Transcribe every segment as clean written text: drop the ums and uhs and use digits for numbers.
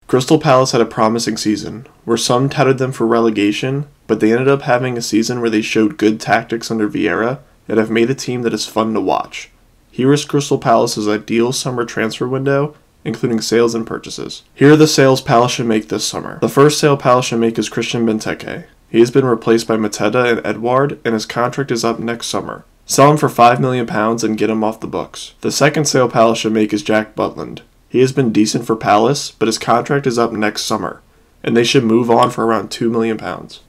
Crystal Palace had a promising season, where some touted them for relegation, but they ended up having a season where they showed good tactics under Vieira and have made a team that is fun to watch. Here is Crystal Palace's ideal summer transfer window, including sales and purchases. Here are the sales Palace should make this summer. The first sale Palace should make is Christian Benteke. He has been replaced by Mateta and Edouard, and his contract is up next summer. Sell him for £5 million and get him off the books. The second sale Palace should make is Jack Butland. He has been decent for Palace, but his contract is up next summer, and they should move on for around £2 million.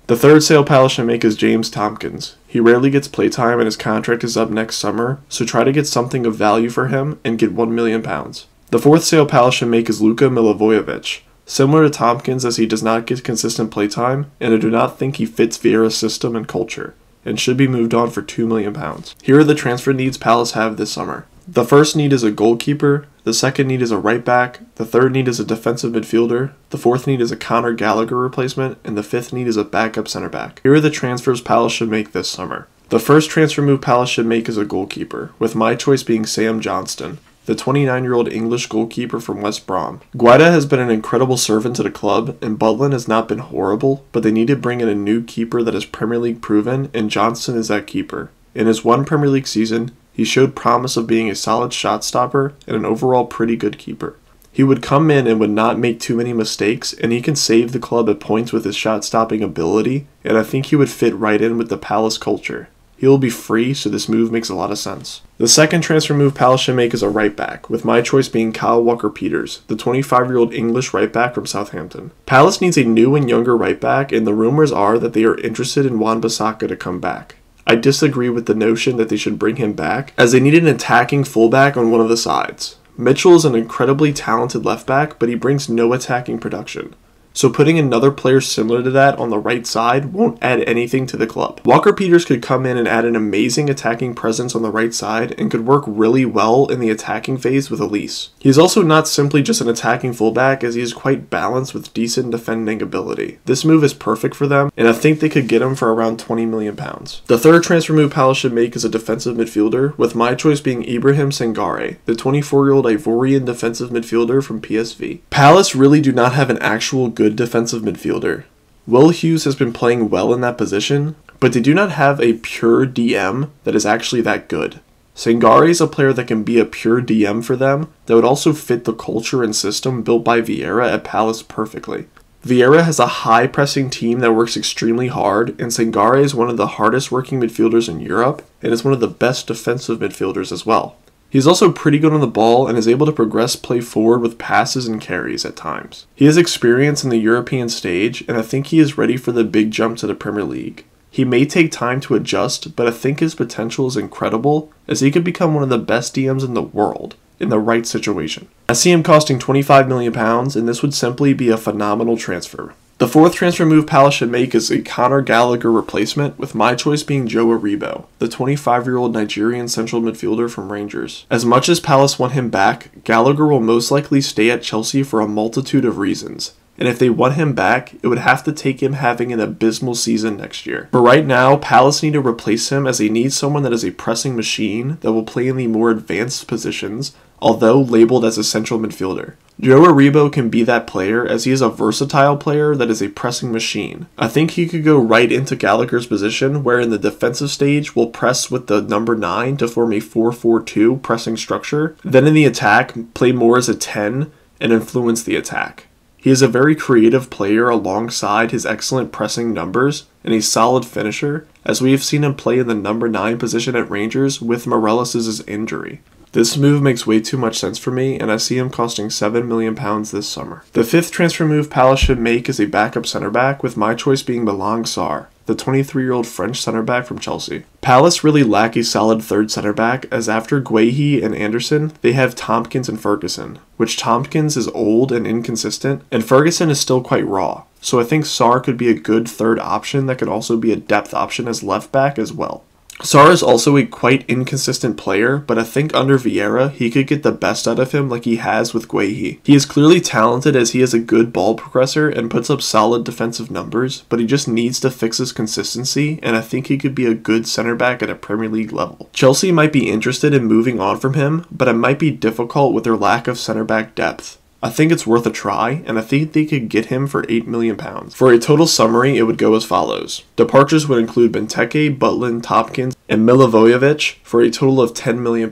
The third sale Palace should make is James Tomkins. He rarely gets playtime and his contract is up next summer, so try to get something of value for him and get £1 million. The fourth sale Palace should make is Luka Milivojevic. Similar to Tomkins, as he does not get consistent playtime, and I do not think he fits Vieira's system and culture, and should be moved on for £2 million. Here are the transfer needs Palace have this summer. The first need is a goalkeeper, the second need is a right back, the third need is a defensive midfielder, the fourth need is a Gallagher replacement, and the fifth need is a backup center back. Here are the transfers Palace should make this summer. The first transfer move Palace should make is a goalkeeper, with my choice being Sam Johnston, the 29-year-old English goalkeeper from West Brom. Guaita has been an incredible servant to the club, and Butland has not been horrible, but they need to bring in a new keeper that is Premier League proven, and Johnston is that keeper. In his one Premier League season, he showed promise of being a solid shot stopper and an overall pretty good keeper. He would come in and would not make too many mistakes, and he can save the club at points with his shot stopping ability, and I think he would fit right in with the Palace culture. He will be free, so this move makes a lot of sense. The second transfer move Palace should make is a right back, with my choice being Kyle Walker-Peters, the 25-year-old English right back from Southampton. Palace needs a new and younger right back, and the rumors are that they are interested in Wan-Bissaka to come back. I disagree with the notion that they should bring him back, as they need an attacking fullback on one of the sides. Mitchell is an incredibly talented left back, but he brings no attacking production. So putting another player similar to that on the right side won't add anything to the club. Walker-Peters could come in and add an amazing attacking presence on the right side and could work really well in the attacking phase with Elise. He is also not simply just an attacking fullback, as he is quite balanced with decent defending ability. This move is perfect for them, and I think they could get him for around £20 million. The third transfer move Palace should make is a defensive midfielder, with my choice being Ibrahim Sangare, the 24-year-old Ivorian defensive midfielder from PSV. Palace really do not have an actual good defensive midfielder. Will Hughes has been playing well in that position, but they do not have a pure DM that is actually that good. Sangare is a player that can be a pure DM for them that would also fit the culture and system built by Vieira at Palace perfectly. Vieira has a high pressing team that works extremely hard, and Sangare is one of the hardest working midfielders in Europe and is one of the best defensive midfielders as well. He is also pretty good on the ball and is able to progress play forward with passes and carries at times. He has experience in the European stage, and I think he is ready for the big jump to the Premier League. He may take time to adjust, but I think his potential is incredible, as he could become one of the best DMs in the world in the right situation. I see him costing £25 million, and this would simply be a phenomenal transfer. The fourth transfer move Palace should make is a Gallagher replacement, with my choice being Joe Aribo, the 25-year-old Nigerian central midfielder from Rangers. As much as Palace want him back, Gallagher will most likely stay at Chelsea for a multitude of reasons, and if they want him back, it would have to take him having an abysmal season next year. But right now, Palace need to replace him, as they need someone that is a pressing machine that will play in the more advanced positions, although labeled as a central midfielder. Joe Aribo can be that player, as he is a versatile player that is a pressing machine. I think he could go right into Gallagher's position, where in the defensive stage will press with the number 9 to form a 4-4-2 pressing structure, then in the attack play more as a 10 and influence the attack. He is a very creative player alongside his excellent pressing numbers and a solid finisher, as we have seen him play in the number 9 position at Rangers with Morelos' injury. This move makes way too much sense for me, and I see him costing £7 million this summer. The fifth transfer move Palace should make is a backup center back, with my choice being Malang Sarr, the 23-year-old French center back from Chelsea. Palace really lack a solid third center back, as after Guehi and Anderson, they have Tomkins and Ferguson, which Tomkins is old and inconsistent, and Ferguson is still quite raw. So I think Sarr could be a good third option that could also be a depth option as left back as well. Sarr is also a quite inconsistent player, but I think under Vieira, he could get the best out of him like he has with Guehi. He is clearly talented, as he is a good ball progressor and puts up solid defensive numbers, but he just needs to fix his consistency, and I think he could be a good center back at a Premier League level. Chelsea might be interested in moving on from him, but it might be difficult with their lack of center back depth. I think it's worth a try, and I think they could get him for £8 million. For a total summary, it would go as follows. Departures would include Benteke, Butland, Tomkins, and Milivojevic for a total of £10 million.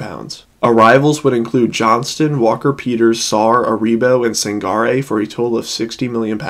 Arrivals would include Johnston, Walker-Peters, Sarr, Aribo, and Sangare for a total of £60 million,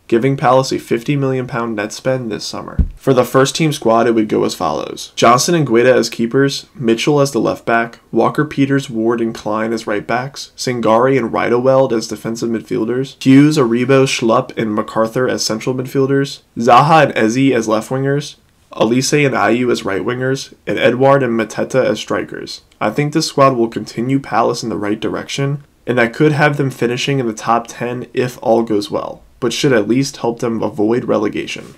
giving Palace a £50 million net spend this summer. For the first team squad, it would go as follows. Johnston and Guaita as keepers, Mitchell as the left back, Walker-Peters, Ward, and Klein as right backs, Sangare and Riedewald as defensive midfielders, Hughes, Aribo, Schlupp, and MacArthur as central midfielders, Zaha and Eze as left wingers, Elise and Ayew as right wingers, and Edouard and Mateta as strikers. I think this squad will continue Palace in the right direction, and I could have them finishing in the top 10 if all goes well, but should at least help them avoid relegation.